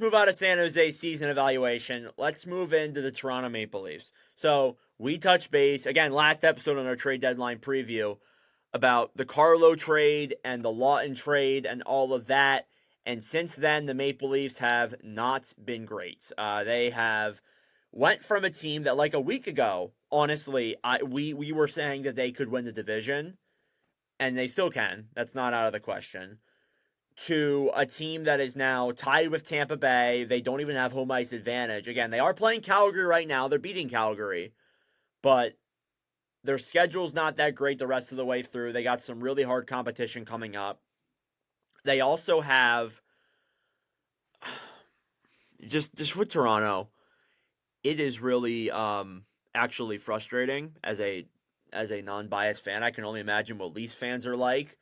move out of San Jose season evaluation. Let's move into the Toronto Maple Leafs. So we touched base again last episode on our trade deadline preview about the Carlo trade and the Lawton trade and all of that. And since then, the Maple Leafs have not been great. They have went from a team that, like a week ago, honestly, we were saying that they could win the division, and they still can. That's not out of the question. To a team that is now tied with Tampa Bay. They don't even have home ice advantage. Again, they are playing Calgary right now. They're beating Calgary, but their schedule's not that great the rest of the way through. They got some really hard competition coming up. They also have just with Toronto, it is really actually frustrating as a non-biased fan. I can only imagine what Leafs fans are like.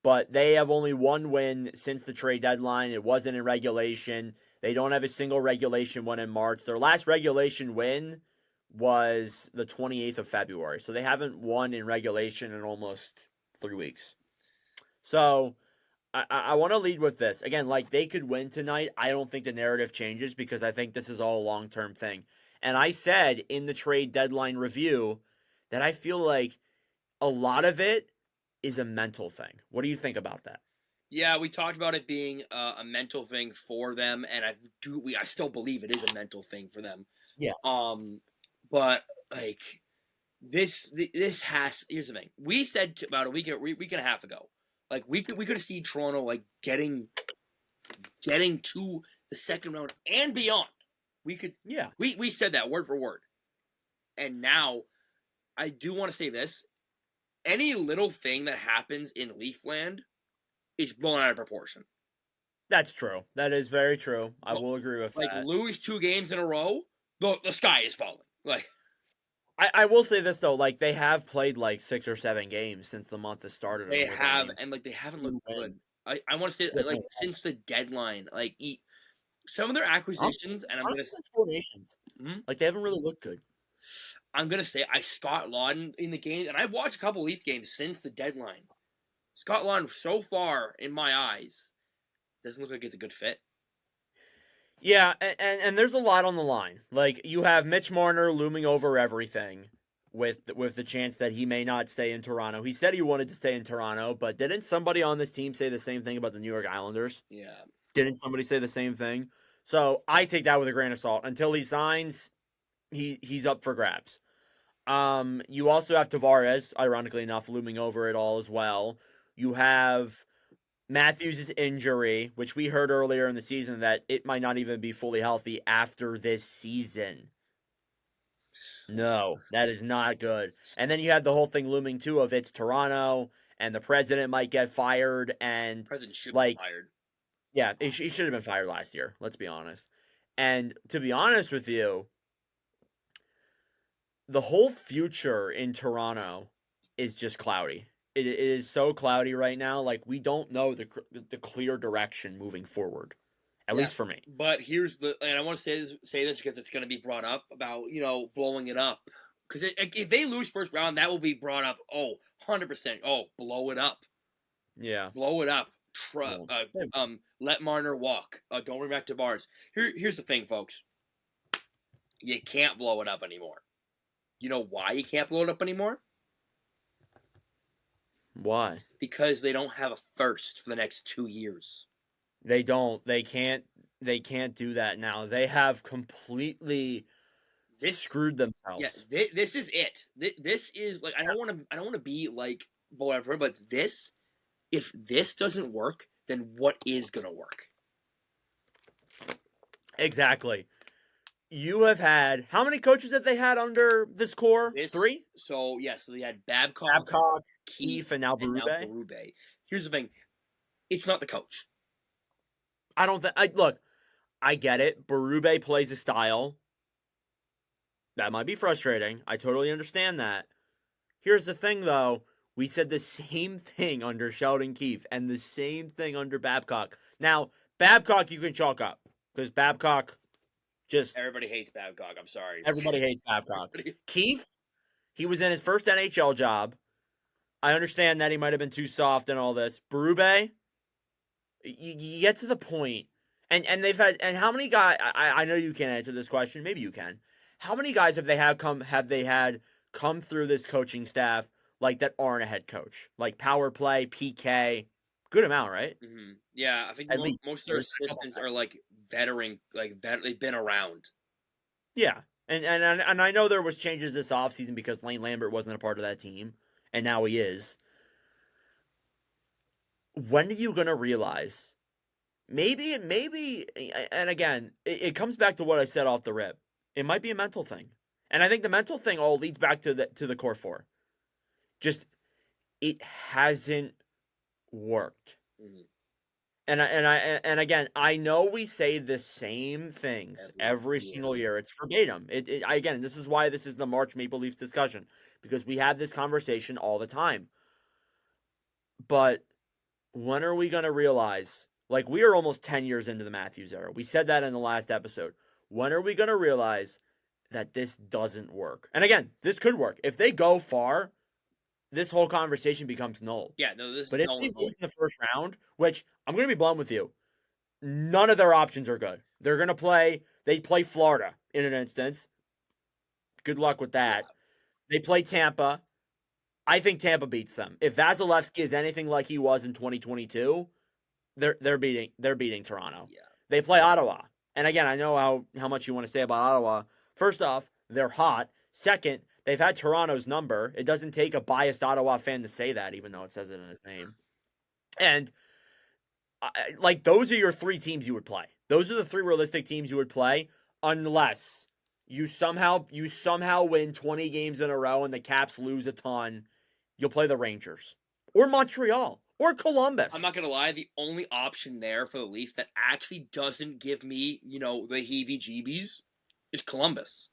But they have only one win since the trade deadline. It wasn't in regulation. They don't have a single regulation win in March. Their last regulation win was the 28th of February. So they haven't won in regulation in almost 3 weeks. So I want to lead with this. Again, like they could win tonight. I don't think the narrative changes because I think this is all a long-term thing. And I said in the trade deadline review that I feel like a lot of it is a mental thing. What do you think about that? Yeah, we talked about it being a mental thing for them, and I still believe it is a mental thing for them. Yeah. But like this has here's the thing. We said about a week and a half ago, like we could have seen Toronto like getting to the second round and beyond. We said that word for word, and now I do want to say this: any little thing that happens in Leafland is blown out of proportion. That's true. That is very true. I will agree with like that. lose 2 games in a row, the sky is falling. Like I will say this though, like they have played like 6 or 7 games since the month has started. they have, and like they haven't looked good. I want to say like since the deadline, like some of their acquisitions, and honestly, explanations. Like they haven't really looked good. I'm gonna say Scott Lawton in the game, and I've watched a couple Leaf games since the deadline. Scott Lawton, so far in my eyes, doesn't look like it's a good fit. Yeah, and there's a lot on the line. Like you have Mitch Marner looming over everything with the chance that he may not stay in Toronto. He said he wanted to stay in Toronto, but didn't somebody on this team say the same thing about the New York Islanders? Yeah. Didn't somebody say the same thing? So I take that with a grain of salt. Until he signs, he's up for grabs. You also have Tavares, ironically enough, looming over it all as well. You have Matthews' injury, which we heard earlier in the season that it might not even be fully healthy after this season. No, that is not good. And then you had the whole thing looming too of it's Toronto and the president might get fired and President should like be fired. yeah, he should have been fired last year. Let's be honest. And to be honest with you, the whole future in Toronto is just cloudy. It is so cloudy right now. Like we don't know the clear direction moving forward. At least for me. But here's and I want to say this because it's going to be brought up about blowing it up. Because if they lose first round, that will be brought up. 100%. Oh, blow it up. Yeah, blow it up. Let Marner walk. Don't bring back Tavares. Here's the thing, folks. You can't blow it up anymore. You know why you can't blow it up anymore? Why? Because they don't have a first for the next 2 years. They don't. They can't do that now. They have completely screwed themselves. Yeah, this is it. This is like I don't want to be like whatever, but if this doesn't work, then what is gonna work? Exactly. You have had how many coaches have they had under this core? 3. So they had Babcock, Keefe, and now Berube. Here's the thing: it's not the coach. I don't think. Look, I get it. Berube plays a style that might be frustrating. I totally understand that. Here's the thing, though. We said the same thing under Sheldon Keefe and the same thing under Babcock. Now, Babcock you can chalk up because Babcock just everybody hates Babcock. I'm sorry. Everybody hates Babcock. Keefe, he was in his first NHL job. I understand that he might have been too soft and all this. Berube, you get to the point, And they've had, and how many guys? I know you can't answer this question. Maybe you can. How many guys have they had come through this coaching staff like that aren't a head coach? Like power play, PK, good amount, right? Yeah, I think At least most of their there's been a couple assistants guys. are like they've been around. Yeah, and I know there was changes this offseason because Lane Lambert wasn't a part of that team, and now he is. When are you gonna realize? Maybe, and again, it comes back to what I said off the rip. It might be a mental thing, and I think the mental thing all leads back to the core four. Just it hasn't worked, Mm-hmm. and again, I know we say the same things Every every year. single year. It's verbatim. Again, this is why this is the March Maple Leafs discussion because we have this conversation all the time. But when are we going to realize? Like, we are almost 10 years into the Matthews era. We said that in the last episode. When are we going to realize that this doesn't work? And again, this could work. If they go far, this whole conversation becomes null. Yeah, no, this But is if null they and lose void. in the first round, which I'm going to be blunt with you, none of their options are good. They're going to they play Florida in an instance. Good luck with Yeah, that. They play Tampa. I think Tampa beats them. If Vasilevsky is anything like he was in 2022, they're beating Toronto. yeah. They play Ottawa. And again, I know how much you want to say about Ottawa. First off, they're hot. Second, they've had Toronto's number. It doesn't take a biased Ottawa fan to say that, even though it says it in his name. And like those are your three teams you would play. Those are the three realistic teams you would play, unless you somehow win 20 games in a row and the Caps lose a ton. You'll play the Rangers or Montreal or I'm Columbus. not gonna lie, the only option there for the Leafs that actually doesn't give me, the heebie-jeebies is Columbus.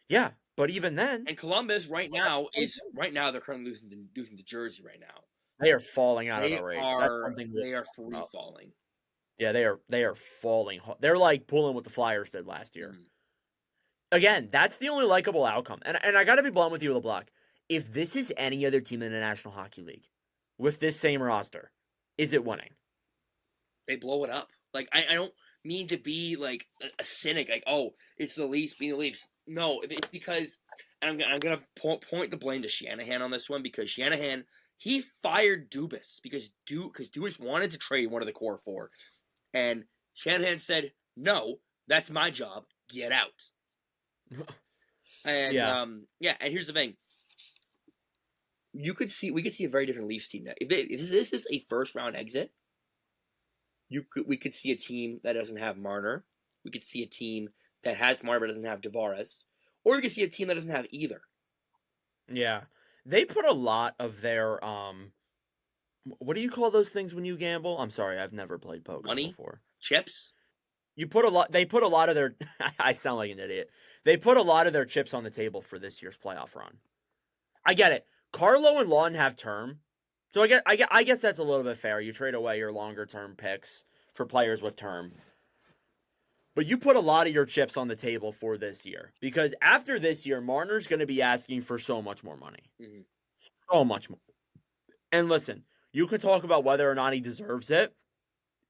Yeah, but even then, And Columbus right now they're currently losing to Jersey right now. they are falling out of the They race. That's are something we they have to are talk free about. falling. Yeah, they are falling. They're like pulling what the Flyers did last year. Mhm. Again, that's the only likable outcome. And I got to be blunt with you, LeBlanc. If this is any other team in the National Hockey League with this same roster, is it winning? They blow it up. Like I don't mean to be like a cynic. Like, oh, it's the Leafs being the Leafs. No, it's because, and I'm gonna point the blame to Shanahan on this one because Shanahan he fired Dubas because Dubas wanted to trade one of the core four, and Shanahan said no, that's my job. Get out. And Yeah. yeah, and here's the thing. We could see a very different Leafs team now. If this is a first round exit, we could see a team that doesn't have Marner. We could see a team that has Marner but doesn't have Tavares, or we could see a team that doesn't have either. Yeah. They put a lot of their what do you call those things when you gamble? I'm sorry, I've never played poker Money, before. chips. They put a lot of their I sound like an idiot. They put a lot of their chips on the table for this year's playoff run. I get it. Carlo and Lawton have term. So I guess that's a little bit fair. You trade away your longer term picks for players with term. But you put a lot of your chips on the table for this year because after this year, Marner's going to be asking for so much more money. Mm-hmm. So much more. And listen, you can talk about whether or not he deserves it.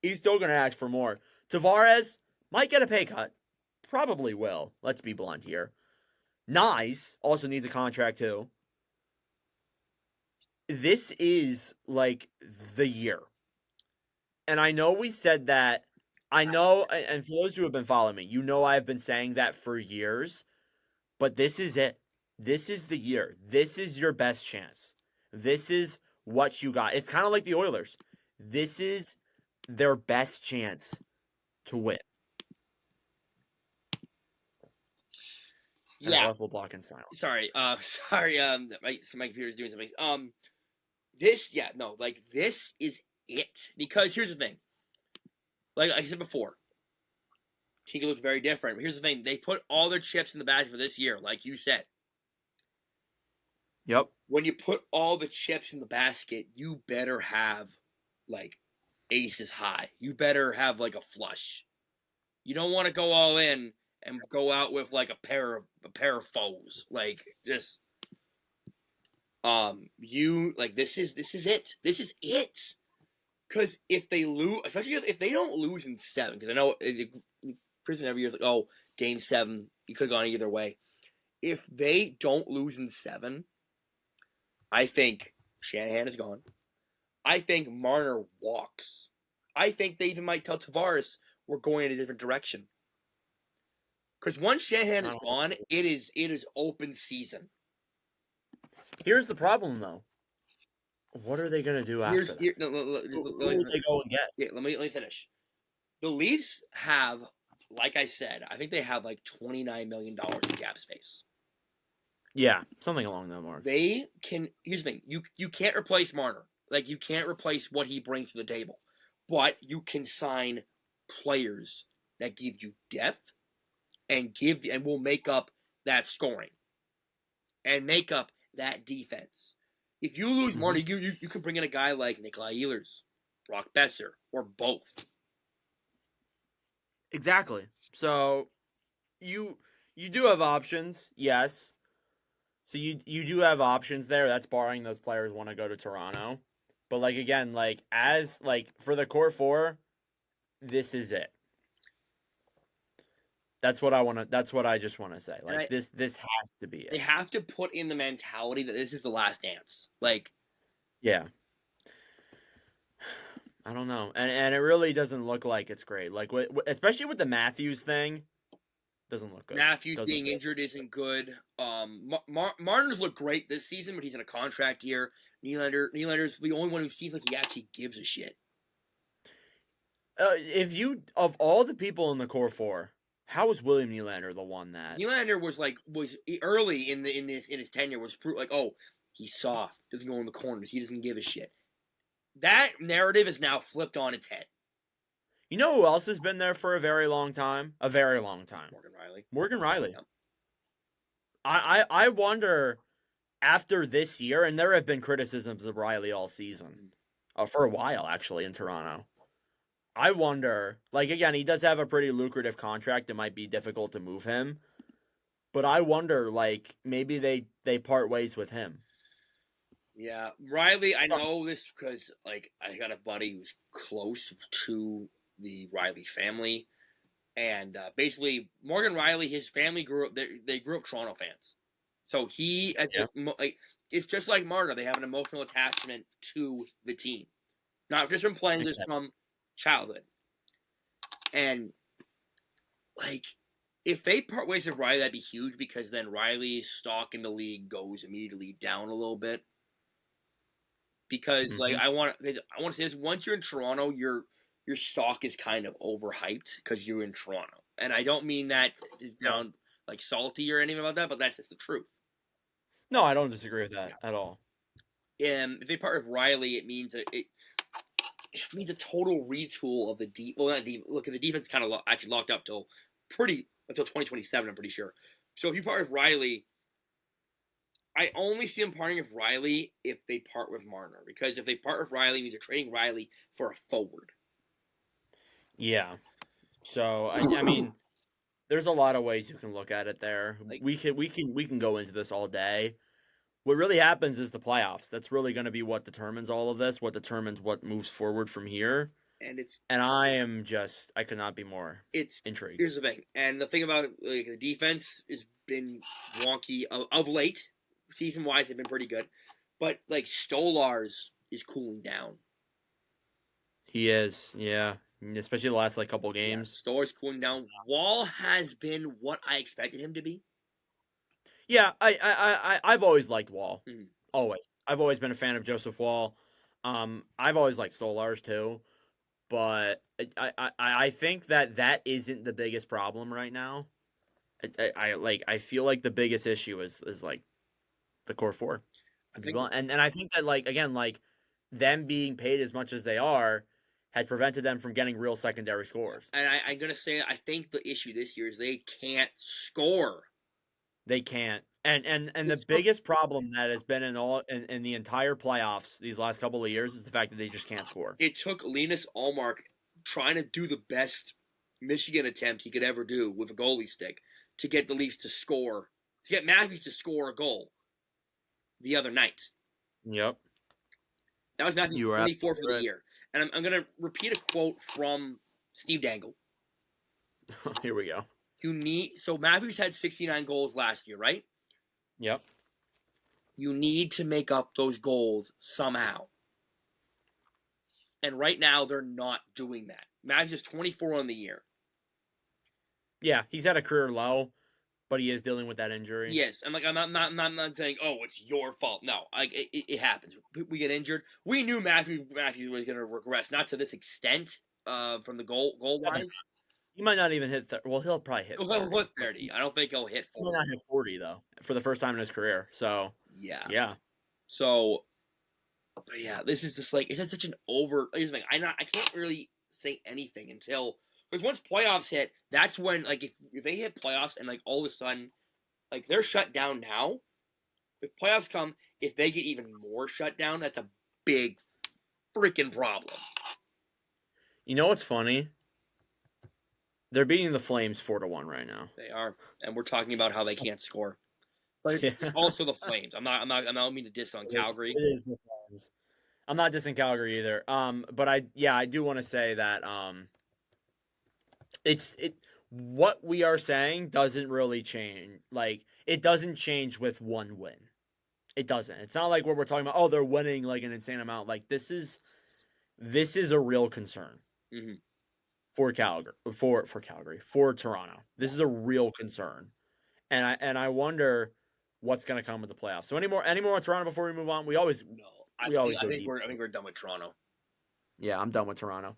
He's still going to ask for more. Tavares might get a pay cut. Probably will. Let's be blunt here. Nyes also needs a contract too. This is like the year. And I know we said that. I know, and for those who have been following me, you know I've been saying that for years, but this is it. This is the year. This is your best chance. This is what you got. It's kind of like the Oilers. This is their best chance to win. And I Yeah. left LeBlanc in silence. Sorry. Sorry. My computer's doing something. This is it because here's the thing. Like I said before, team can look very different. But here's the thing: they put all their chips in the basket for this year, like you said. Yep. When you put all the chips in the basket, you better have like aces high. You better have like a flush. You don't want to go all in and go out with like a pair of foes. Like just you like this is it. This is it. Because if they lose, especially if they don't lose in 7, because I know Prison every year is like, oh, game 7, you could have gone either way. If they don't lose in 7, I think Shanahan is gone. I think Marner walks. I think they even might tell Tavares we're going in a different direction. Because once Shanahan is gone, it is open season. Here's the problem, though. What are they going to do after that? No, Who will they go and get? Yeah, let me finish. The Leafs have, like I said, I think they have like $29 million in cap space. Yeah, something along that mark. They can. Here's the thing: you can't replace Marner. Like you can't replace what he brings to the table, but you can sign players that give you depth and will make up that scoring and make up that defense. If you lose Marner, you can bring in a guy like Nikolai Ehlers, Brock Besser, or both. Exactly. So you do have options, yes. So you do have options there. That's barring those players want to go to Toronto. But like again, like as like for the core 4, this is it. That's what I just want to say. Like this has to be it. They have to put in the mentality that this is the last dance. Like yeah. I don't know. And it really doesn't look like it's great. Like especially with the Matthews thing, doesn't look good. Matthews being injured isn't good. Martin's looked great this season, but he's in a contract year. Nylander's the only one who seems like he actually gives a shit. If you of all the people in the core 4, how was William Nylander the one that Nylander was early in his tenure was like, oh, he's soft, doesn't go in the corners, he doesn't give a shit. That narrative is now flipped on its head. You know who else has been there for a very long time? A very long time. Morgan Riley. Yeah. I wonder after this year, and there have been criticisms of Riley all season, for a while actually in Toronto. I wonder, like again, he does have a pretty lucrative contract. It might be difficult to move him, but I wonder, like maybe they part ways with him. Yeah, Riley. I know this because like I got a buddy who's close to the Riley family, and basically Morgan Riley, his family grew up. They grew up Toronto fans, so it's just like Marta. They have an emotional attachment to the team, not just from playing this from childhood. And like, if they part ways with Riley, that'd be huge because then Riley's stock in the league goes immediately down a little bit. Because like I want to say this: once you're in Toronto, your stock is kind of overhyped because you're in Toronto, and I don't mean that to sound like salty or anything about that, but that's just the truth. No, I don't disagree with that at all. If they part with Riley, it means that it means a total retool of the deep. Well, not deep. Look, the defense kind of actually locked up until 2027. I'm pretty sure. So if you part with Riley. I only see them parting with Riley if they part with Marner. Because if they part with Riley, it means they're trading Riley for a forward. Yeah. So I mean, there's a lot of ways you can look at it there. Like, we can go into this all day. What really happens is the playoffs. That's really going to be what determines all of this. What determines what moves forward from here. And I could not be more intrigued. Here's the thing. And the thing about like the defense has been wonky of late. Season-wise, they've been pretty good. But, like, Stolarz is cooling down. He is, yeah. Especially the last, like, couple games. Yeah, Stolarz cooling down. Wall has been what I expected him to be. Yeah, I've always liked Wall. Mm-hmm. Always. I've always been a fan of Joseph Wall. I've always liked Stolarz, too. But I think that isn't the biggest problem right now. I feel like the biggest issue is like, the core 4. And I think that, like, again, like, them being paid as much as they are has prevented them from getting real secondary scores. And I'm going to say, I think the issue this year is they can't score. They can't. And the biggest problem that has been in the entire playoffs these last couple of years is the fact that they just can't score. It took Linus Ullmark trying to do the best Michigan attempt he could ever do with a goalie stick to get the Leafs to score, to get Matthews to score a goal. The other night. Yep. That was Matthews' 24th for the year. and I'm going to repeat a quote from Steve Dangle. Here we go. So Matthews had 69 goals last year, right? Yep. You need to make up those goals somehow. And right now, they're not doing that. Matthews is 24 on the year. Yeah, he's at a career low, but he is dealing with that injury. Yes, I'm not saying, oh, it's your fault. No, it happens. We get injured. We knew Matthews was going to regress, not to this extent, from the goal wise. He might not even hit. Well, he'll probably hit. He'll hit 30. I don't think he'll hit 40. He might not hit 40 though for the first time in his career. So yeah. So, but yeah, this is just like it's such an over. Here's the thing. I can't really say anything until because once playoffs hit, that's when like if they hit playoffs and like all of a sudden like they're shut down now. If playoffs come, if they get even more shut down, that's a big freaking problem. You know what's funny? They're beating the Flames 4-1 right now. They are, and we're talking about how they can't score. But it's also the Flames. I don't mean to diss on Calgary. It is the Flames. I'm not dissing Calgary either. But I do want to say that what we are saying doesn't really change. Like it doesn't change with one win. It doesn't. It's not like where we're talking about, oh, they're winning like an insane amount. Like this is a real concern. Mm-hmm. For Calgary, for Toronto. This is a real concern, and I wonder what's going to come with the playoffs. So any more on Toronto before we move on? I think we're done with Toronto. Yeah, I'm done with Toronto.